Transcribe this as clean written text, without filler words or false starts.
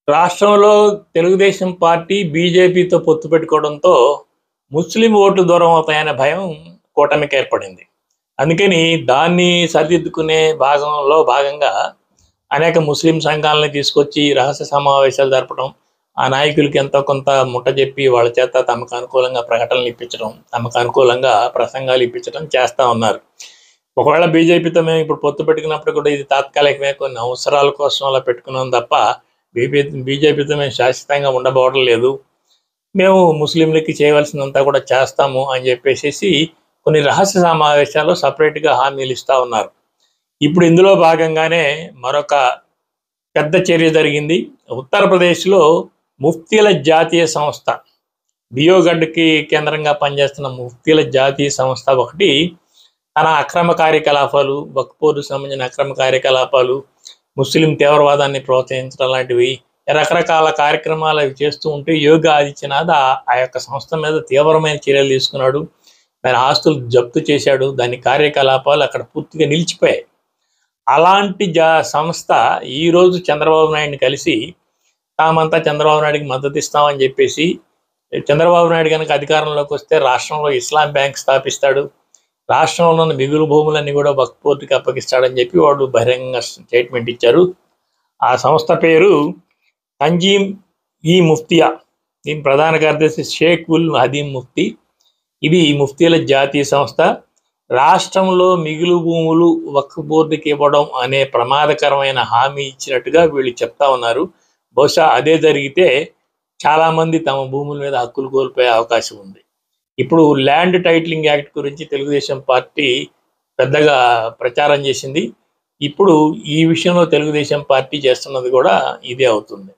రాష్ట్రంలో తెలుగుదేశం పార్టీ బీజేపీతో పొత్తు పెట్టుకోవడంతో ముస్లిం ఓట్లు దూరం అవుతాయనే భయం కూటమికి ఏర్పడింది. అందుకని దాన్ని సరిదిద్దుకునే భాగంగా అనేక ముస్లిం సంఘాలని తీసుకొచ్చి రహస్య సమావేశాలు జరపడం, ఆ నాయకులకి ఎంతో కొంత ముట్టజెప్పి వాళ్ళ చేత తమకు అనుకూలంగా ప్రకటనలు ఇప్పించడం, తమకు అనుకూలంగా ప్రసంగాలు ఇప్పించడం చేస్తూ ఉన్నారు. ఒకవేళ బీజేపీతో మేము ఇప్పుడు పొత్తు పెట్టుకున్నప్పుడు కూడా ఇది తాత్కాలికమే, కొన్ని అవసరాల కోసం అలా పెట్టుకున్నాం తప్ప బీజేపీతో మేము శాశ్వతంగా ఉండబోవడం లేదు, మేము ముస్లింలకి చేయవలసినంతా కూడా చేస్తాము అని చెప్పేసి కొన్ని రహస్య సమావేశాలు సపరేట్గా హామీలు ఇస్తూ ఉన్నారు. ఇప్పుడు ఇందులో భాగంగానే మరొక పెద్ద చర్య జరిగింది. ఉత్తరప్రదేశ్లో ముఫ్తీల జాతీయ సంస్థ, దియోగఢ్కి కేంద్రంగా పనిచేస్తున్న ముఫ్తీల జాతీయ సంస్థ ఒకటి తన అక్రమ కార్యకలాపాలు, వక్ఫ్ సంబంధించిన అక్రమ కార్యకలాపాలు, ముస్లిం తీవ్రవాదాన్ని ప్రోత్సహించడం లాంటివి రకరకాల కార్యక్రమాలు అవి చేస్తూ ఉంటే యోగి ఆదిత్యనాథ్ ఆ యొక్క సంస్థ మీద తీవ్రమైన చర్యలు తీసుకున్నాడు. దాని ఆస్తులు జప్తు చేశాడు. దాని కార్యకలాపాలు అక్కడ పూర్తిగా నిలిచిపోయాయి. అలాంటి సంస్థ ఈరోజు చంద్రబాబు నాయుడిని కలిసి తామంతా చంద్రబాబు నాయుడికి మద్దతు ఇస్తామని చెప్పేసి, చంద్రబాబు నాయుడు కనుక అధికారంలోకి వస్తే రాష్ట్రంలో ఇస్లాం బ్యాంక్ స్థాపిస్తాడు, రాష్ట్రంలో ఉన్న మిగులు భూములన్నీ కూడా వక్ఫ్ బోర్డుకి అప్పగిస్తాడని చెప్పి వాళ్ళు బహిరంగ స్టేట్మెంట్ ఇచ్చారు. ఆ సంస్థ పేరు తంజీమ్ ఈ ముఫ్తియా. దీని ప్రధాన కార్యదర్శి షేక్ ఉల్ హదీమ్ ముఫ్తీ. ఇది ముఫ్తీల జాతీయ సంస్థ. రాష్ట్రంలో మిగులు భూములు వక్ఫ్ బోర్డుకి ఇవ్వడం అనే ప్రమాదకరమైన హామీ ఇచ్చినట్టుగా వీళ్ళు చెప్తా ఉన్నారు. బహుశా అదే జరిగితే చాలామంది తమ భూముల మీద హక్కులు కోల్పోయే అవకాశం ఉంది. ఇప్పుడు ల్యాండ్ టైటిలింగ్ యాక్ట్ గురించి తెలుగుదేశం పార్టీ పెద్దగా ప్రచారం చేసింది. ఇప్పుడు ఈ విషయంలో తెలుగుదేశం పార్టీ చేస్తున్నది కూడా ఇదే అవుతుంది.